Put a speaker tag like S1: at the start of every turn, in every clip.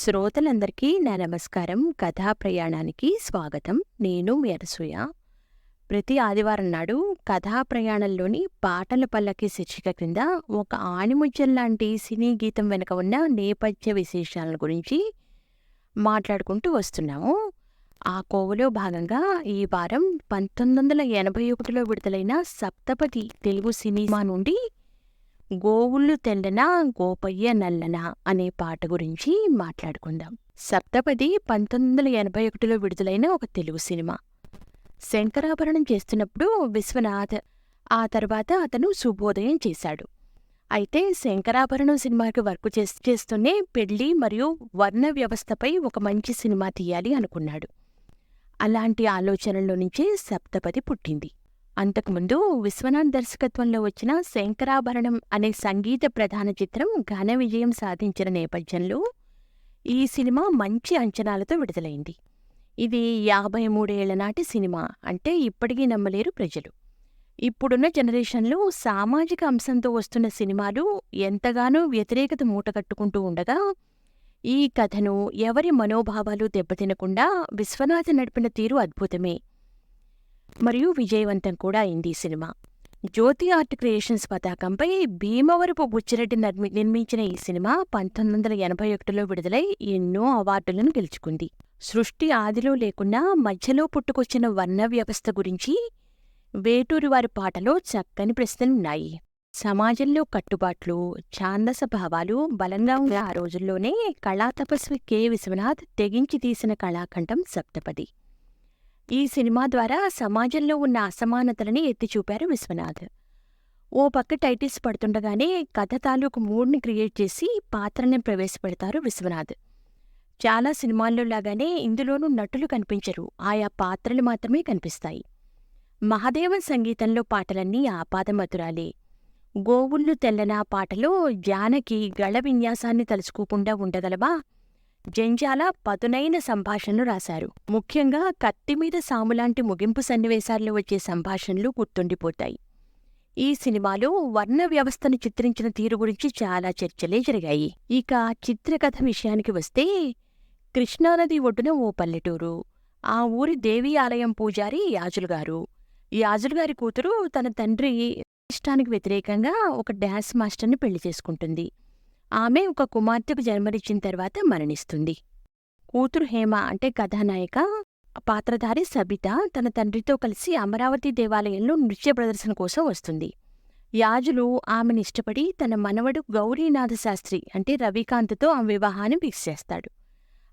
S1: శ్రోతలందరికీ నా నమస్కారం. కథా ప్రయాణానికి స్వాగతం. నేను మీ అనసూయ. ప్రతి ఆదివారం నాడు కథా ప్రయాణంలోని పాటల పల్లకి శీర్షిక క్రింద ఒక ఆణిముత్యం లాంటి సినీ గీతం వెనుక ఉన్న నేపథ్య విశేషాల గురించి మాట్లాడుకుంటూ వస్తున్నాము. ఆ కోవలో భాగంగా ఈ వారం 1981లో విడుదలైన సప్తపది తెలుగు సినిమా నుండి గోవుళ్ళు తెల్లనా గోపయ్య నల్లనా అనే పాట గురించి మాట్లాడుకుందాం. సప్తపది 1981లో విడుదలైన ఒక తెలుగు సినిమా. శంకరాభరణం చేస్తున్నప్పుడు విశ్వనాథ్, ఆ తర్వాత అతను శుభోదయం చేశాడు. అయితే శంకరాభరణం సినిమాకి వర్క్ చేస్తూనే పెళ్లి మరియు వర్ణ వ్యవస్థపై ఒక మంచి సినిమా తీయాలి అనుకున్నాడు. అలాంటి ఆలోచనల్లో నుంచే సప్తపది పుట్టింది. అంతకుముందు విశ్వనాథ్ దర్శకత్వంలో వచ్చిన శంకరాభరణం అనే సంగీత ప్రధాన చిత్రం ఘన విజయం సాధించిన నేపథ్యంలో ఈ సినిమా మంచి అంచనాలతో విడుదలైంది. ఇది 53 ఏళ్ల నాటి సినిమా అంటే ఇప్పటికీ నమ్మలేరు ప్రజలు. ఇప్పుడున్న జనరేషన్లో సామాజిక అంశంతో వస్తున్న సినిమాలు ఎంతగానో వ్యతిరేకత మూటగట్టుకుంటూ ఉండగా, ఈ కథను ఎవరి మనోభావాలు దెబ్బతినకుండా విశ్వనాథ్ నడిపిన తీరు అద్భుతమే మరియు విజయవంతం కూడా అయింది ఈ సినిమా. జ్యోతి ఆర్ట్ క్రియేషన్స్ పతాకంపై భీమవరపు బుచ్చిరెడ్డి నిర్మించిన ఈ సినిమా 1981లో విడుదలై ఎన్నో అవార్డులను గెలుచుకుంది. సృష్టి ఆదిలో లేకున్నా మధ్యలో పుట్టుకొచ్చిన వర్ణ వ్యవస్థ గురించి వేటూరి వారి పాటలో చక్కని ప్రశ్నలున్నాయి. సమాజంలో కట్టుబాట్లు, ఛాందస భావాలు బలంగా ఉన్న ఆ రోజుల్లోనే కళాతపస్వి కె. విశ్వనాథ్ తెగించి తీసిన కళాఖండం సప్తపది. ఈ సినిమా ద్వారా సమాజంలో ఉన్న అసమానతలని ఎత్తిచూపారు విశ్వనాథ్. ఓ పక్క టైటిల్స్ పడుతుండగానే కథ తాలూకు మూడ్ని క్రియేట్ చేసి పాత్రల్ని ప్రవేశపెడతారు విశ్వనాథ్. చాలా సినిమాల్లో లాగానే ఇందులోనూ నటులు కనిపించరు, ఆయా పాత్రలు మాత్రమే కనిపిస్తాయి. మహాదేవన్ సంగీతంలో పాటలన్నీ ఆపాదమధురాలే. గోవుళ్ళు తెల్లనా పాటలో జానకి గళ విన్యాసాన్ని తలుచుకోకుండా ఉండగలవా? జంజాల పదునైన సంభాషణలు రాశారు. ముఖ్యంగా కత్తిమీద సాములాంటి ముగింపు సన్నివేశాల్లో వచ్చే సంభాషణలు గుర్తుండిపోతాయి. ఈ సినిమాలో వర్ణ వ్యవస్థను చిత్రించిన తీరు గురించి చాలా చర్చలే జరిగాయి. ఇక చిత్రకథ విషయానికి వస్తే, కృష్ణానది ఒడ్డున ఓ పల్లెటూరు. ఆ ఊరి దేవీ ఆలయం పూజారి యాజులుగారు. యాజులుగారి కూతురు తన తండ్రి ఇష్టానికి వ్యతిరేకంగా ఒక డాన్స్ మాస్టర్ని పెళ్లి చేసుకుంటుంది. ఆమె ఒక కుమార్తెకు జన్మనిచ్చిన తర్వాత మరణిస్తుంది. కూతురు హేమ అంటే కథానాయిక పాత్రధారి సబిత తన తండ్రితో కలిసి అమరావతి దేవాలయంలో నృత్య ప్రదర్శన కోసం వస్తుంది. యాజులు ఆమెను ఇష్టపడి తన మనవడు గౌరీనాథ శాస్త్రి అంటే రవికాంత్తో ఆమె వివాహాన్ని ఫిక్స్ చేస్తాడు.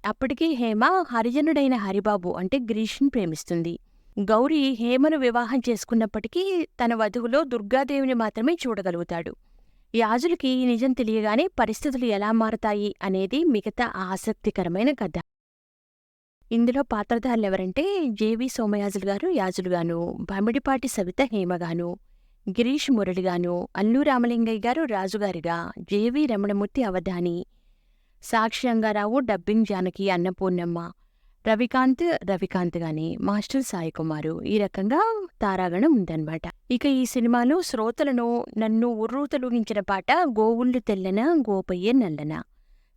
S1: అప్పటికీ హేమ హరిజనుడైన హరిబాబు అంటే గిరీష్ని ప్రేమిస్తుంది. గౌరీ హేమను వివాహం చేసుకున్నప్పటికీ తన వధువులో దుర్గాదేవిని మాత్రమే చూడగలుగుతాడు. యాజులకి ఈ నిజం తెలియగానే పరిస్థితులు ఎలా మారతాయి అనేది మిగతా ఆసక్తికరమైన కథ. ఇందులో పాత్రధారులెవరంటే జెవి సోమయాజులు గారు యాజులుగాను, బమిడిపాటి సవిత హేమగాను, గిరీష్ మురళిగాను, అల్లు రామలింగయ్య గారు రాజుగారిగా, జెవి రమణమూర్తి అవధాని, సాక్షి అంగారావు డబ్బింగ్ జానకి అన్నపూర్ణమ్మ, రవికాంత్ గాని, మాస్టర్ సాయికుమారు, ఈ రకంగా తారాగణం ఉందన్నమాట. ఇక ఈ సినిమాలో శ్రోతలను నన్ను ఉర్రూతలూగించిన పాట గోవుళ్ళు తెల్లన గోపయ్య నల్లన.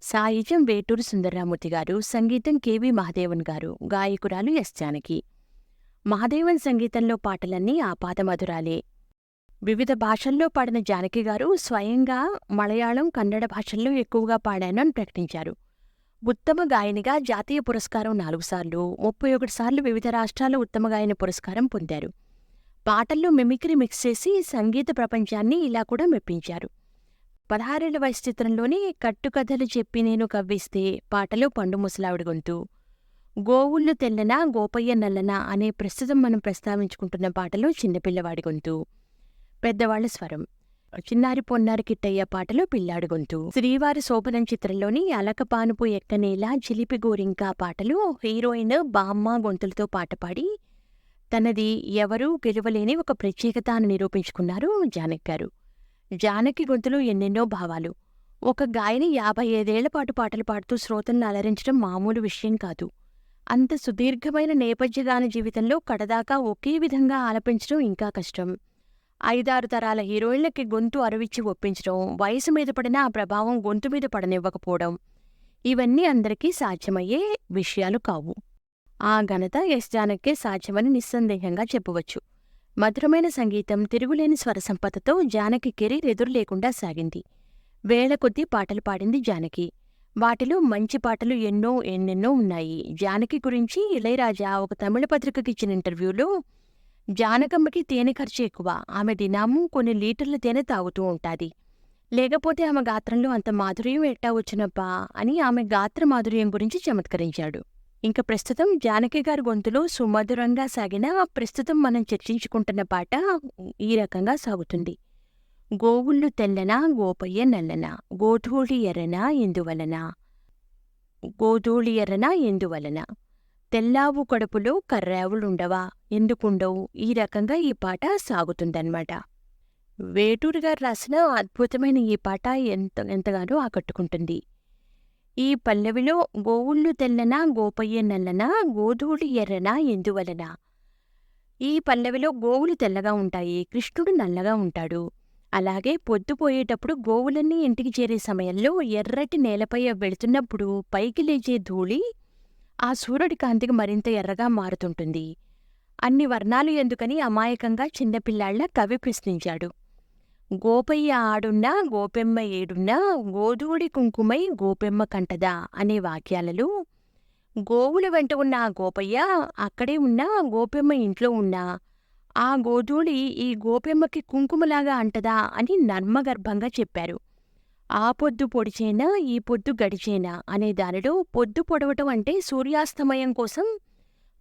S1: సాహిత్యం వేటూరి సుందరరామూర్తి గారు, సంగీతం కెవి మహాదేవన్ గారు, గాయకురాలు ఎస్ జానకి. మహాదేవన్ సంగీతంలో పాటలన్నీ ఆపాదమధురాలే. వివిధ భాషల్లో పాడిన జానకి గారు స్వయంగా మలయాళం, కన్నడ భాషల్లో ఎక్కువగా పాడాను అని ప్రకటించారు. ఉత్తమ గాయనిగా జాతీయ పురస్కారం 4 సార్లు, 31 సార్లు వివిధ రాష్ట్రాల ఉత్తమ గాయన పురస్కారం పొందారు. పాటల్లో మిమిక్రీ మిక్స్ చేసి సంగీత ప్రపంచాన్ని ఇలా కూడా మెప్పించారు. 16 ఏళ్ల వయసు చిత్రంలోని కట్టుకథలు చెప్పి నేను కవ్విస్తే పాటలో పండు ముసలావిడి గొంతు, గోవుళ్ళు తెల్లనా గోపయ్య నల్లనా అనే ప్రస్తుతం మనం ప్రస్తావించుకుంటున్న పాటలో చిన్నపిల్లవాడి గొంతు, పెద్దవాళ్ల స్వరం, చిన్నారి పొన్నారి కిట్టయ్య పాటలో పిల్లాడి గొంతు, శ్రీవారి శోభనం చిత్రంలోని అలకపానుపు ఎక్కనేలా చిలిపి గోరింకా పాటలో హీరోయిన్ బామ్మ గొంతులతో పాట పాడి తనది ఎవరూ గెలువలేని ఒక ప్రత్యేకత అని నిరూపించుకున్నారు జానకి గారు. జానకి గొంతులో ఎన్నెన్నో భావాలు. ఒక గాయని 55 ఏళ్ల పాటు పాటలు పాడుతూ శ్రోతలను అలరించడం మామూలు విషయం కాదు. అంత సుదీర్ఘమైన నేపథ్యగాన జీవితంలో కడదాకా ఒకే విధంగా ఆలపించడం ఇంకా కష్టం. 5-6 తరాల హీరోయిన్లకి గొంతు అరవిచ్చి ఒప్పించడం, వయసు మీద పడిన ఆ ప్రభావం గొంతు మీద పడనివ్వకపోవడం, ఇవన్నీ అందరికీ సాధ్యమయ్యే విషయాలు కావు. ఆ ఘనత ఎస్ జానకే సాధ్యమని నిస్సందేహంగా చెప్పవచ్చు. మధురమైన సంగీతం, తిరుగులేని స్వరసంపదతో జానకి కెరీర్ ఎదురు లేకుండా సాగింది. వేల కొద్దీ పాటలు పాడింది జానకి. వాటిలో మంచి పాటలు ఎన్నెన్నో ఉన్నాయి. జానకి గురించి ఇళయరాజా ఒక తమిళ పత్రికకిచ్చిన ఇంటర్వ్యూలో, జానకమ్మకి తేనె ఖర్చు ఎక్కువ, ఆమె దినాము కొన్ని లీటర్ల తేనె తాగుతూ ఉంటాది. లేకపోతే ఆమె గాత్రంలో అంత మాధుర్యం ఎట్టా వచ్చినబ్బా అని ఆమె గాత్ర మాధుర్యం గురించి చమత్కరించాడు. ఇంక ప్రస్తుతం జానకి గారి గొంతులో సుమధురంగా సాగిన ప్రస్తుతం మనం చర్చించుకుంటున్న పాట ఈ రకంగా సాగుతుంది. గోవుళ్ళు తెల్లనా గోపయ్య నల్లనా, గోధూళి ఎర్రనా ఎందువలన, గోధూళి ఎర్రనా ఎందువలన, తెల్లావు కడుపులో కర్రావులుండవా ఎందుకుండవు. ఈ రకంగా ఈ పాట సాగుతుందన్నమాట. వేటూరి గారు రాసిన అద్భుతమైన ఈ పాట ఎంతగానో ఆకట్టుకుంటుంది. ఈ పల్లవిలో గోవుళ్ళు తెల్లనా గోపయ్య నల్లనా, గోధూళి ఎర్రనా ఎందువలన. ఈ పల్లవిలో గోవులు తెల్లగా ఉంటాయి, కృష్ణుడు నల్లగా ఉంటాడు. అలాగే పొద్దుపోయేటప్పుడు గోవులన్నీ ఇంటికి చేరే సమయంలో ఎర్రటి నేలపై వెళుతున్నప్పుడు పైకి లేచే ధూళి ఆ సూర్యుడి కాంతికి మరింత ఎర్రగా మారుతుంటుంది. అన్ని వర్ణాలు ఎందుకని అమాయకంగా చిన్నపిల్లాళ్ల కవి ప్రశ్నించాడు. గోపయ్య ఆడున్నా గోపెమ్మ ఏడున్నా, గోధూడి కుంకుమై గోపెమ్మ కంటదా అనే వాక్యాలలో గోవుల వెంట ఉన్న ఆ గోపయ్య అక్కడే ఉన్నా, గోపెమ్మ ఇంట్లో ఉన్నా ఆ గోధూళి ఈ గోపెమ్మకి కుంకుమలాగా అంటదా అని నర్మగర్భంగా చెప్పారు. ఆ పొద్దు పొడిచేనా ఈ పొద్దు గడిచేనా అనే దానిలో పొద్దు పొడవటం అంటే సూర్యాస్తమయం కోసం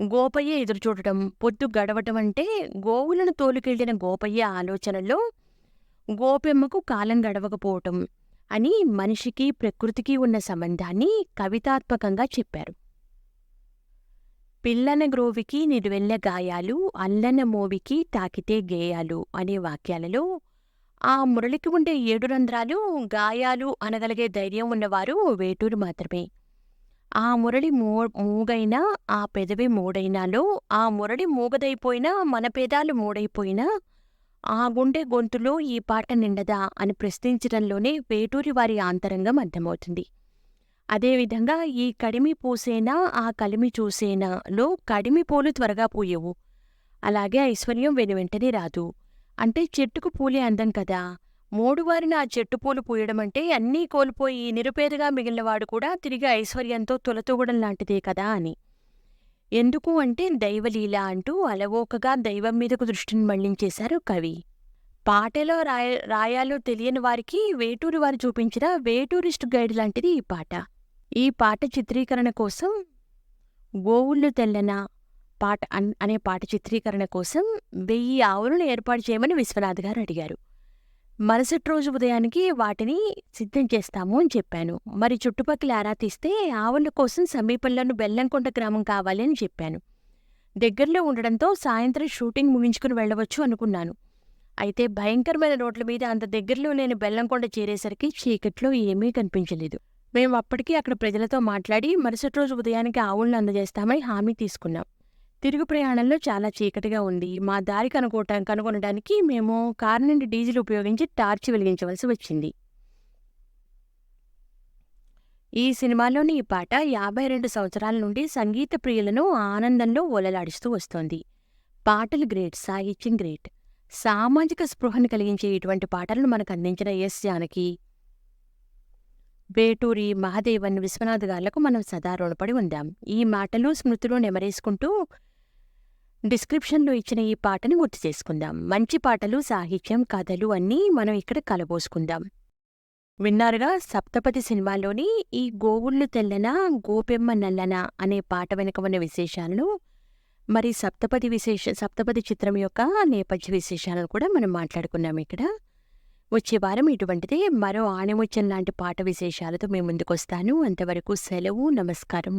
S1: గోపయ్య ఎదురుచూడటం, పొద్దు గడవటం అంటే గోవులను తోలుకెళ్లిన గోపయ్య ఆలోచనలో గోపెమ్మకు కాలం గడవకపోవటం అని మనిషికి ప్రకృతికి ఉన్న సంబంధాన్ని కవితాత్మకంగా చెప్పారు. పిల్లన గ్రోవికి నిలువెల్ల గాయాలు, అల్లన మోవికి తాకితే గేయాలు అనే వాక్యాలలో ఆ మురళికి ఉండే 7 రంధ్రాలు గాయాలు అనగలిగే ధైర్యం ఉన్నవారు వేటూరు మాత్రమే. ఆ మురళి మూగైనా ఆ పెదవి మూడైనాలో, ఆ మురళి మూగదైపోయినా మన పెదాలు మూడైపోయినా ఆ గుండె గొంతులో ఈ పాట నిండదా అని ప్రశ్నించడంలోనే వేటూరి వారి ఆంతరంగం అర్థమవుతుంది. అదేవిధంగా ఈ కడిమి పూసేనా ఆ కలిమి చూసేనాలో కడిమి పూలు త్వరగా పూయవు, అలాగే ఐశ్వర్యం వెనువెంటనే రాదు. అంటే చెట్టుకు పూలే అందం కదా, మోడువారిన ఆ చెట్టు పూలు పూయడమంటే అన్నీ కోల్పోయి నిరుపేదగా మిగిలినవాడు కూడా తిరిగి ఐశ్వర్యంతో తులతూగడం లాంటిదే కదా అని. ఎందుకు అంటే దైవలీల అంటూ అలవోకగా దైవం మీదకు దృష్టిని మళ్లించేశారు కవి. పాటలో రాయాలో తెలియని వారికి వేటూరి వారు చూపించిన వేటూరిస్ట్ గైడ్ లాంటిది ఈ పాట. ఈ పాట చిత్రీకరణ కోసం గోవుళ్ళు తెల్లనా పాట అనే పాట చిత్రీకరణ కోసం 1000 ఆవులను ఏర్పాటు చేయమని విశ్వనాథ్ గారు అడిగారు. మరుసటి రోజు ఉదయానికి వాటిని సిద్ధం చేస్తాము అని చెప్పాను. మరి చుట్టుపక్కల ఆరా తీస్తే ఆవుల కోసం సమీపంలోని బెల్లంకొండ గ్రామం కావాలి అని చెప్పాను. దగ్గరలో ఉండడంతో సాయంత్రం షూటింగ్ ముగించుకుని వెళ్లవచ్చు అనుకున్నాను. అయితే భయంకరమైన రోడ్ల మీద అంత దగ్గరలో నేను బెల్లంకొండ చేరేసరికి చీకట్లో ఏమీ కనిపించలేదు. మేము అప్పటికీ అక్కడ ప్రజలతో మాట్లాడి మరుసటి రోజు ఉదయానికి ఆవులను అందజేస్తామని హామీ తీసుకున్నాం. తిరుగు ప్రయాణంలో చాలా చీకటిగా ఉంది. మా దారి కనుగొనడానికి మేము కారు నుండి డీజిల్ ఉపయోగించి టార్చి వెలిగించవలసి వచ్చింది. ఈ సినిమాలోని ఈ పాట 52 సంవత్సరాల నుండి సంగీత ప్రియులను ఆనందంలో ఓలలాడిస్తూ వస్తోంది. పాటలు గ్రేట్, సాహిత్యం గ్రేట్. సామాజిక స్పృహను కలిగించే ఇటువంటి పాటలను మనకు అందించిన ఎస్ జానకి, వేటూరి, మహాదేవన్, విశ్వనాథ్ గార్లకు మనం సదా రుణపడి ఉందాం. ఈ మాటలు స్మృతిలో నెమరేసుకుంటూ డిస్క్రిప్షన్లో ఇచ్చిన ఈ పాటని గుర్తు చేసుకుందాం. మంచి పాటలు, సాహిత్యం, కథలు అన్నీ మనం ఇక్కడ కలబోసుకుందాం. విన్నారుగా సప్తపది సినిమాలోని ఈ గోవుళ్ళు తెల్లనా గోపెమ్మ నల్లనా అనే పాట వెనుక ఉన్న విశేషాలను, మరి సప్తపది చిత్రం యొక్క నేపథ్య విశేషాలను కూడా మనం మాట్లాడుకున్నాం ఇక్కడ. వచ్చే వారం ఇటువంటిదే మరో ఆణిముత్యం లాంటి పాట విశేషాలతో మీ ముందుకొస్తాను. అంతవరకు సెలవు, నమస్కారం.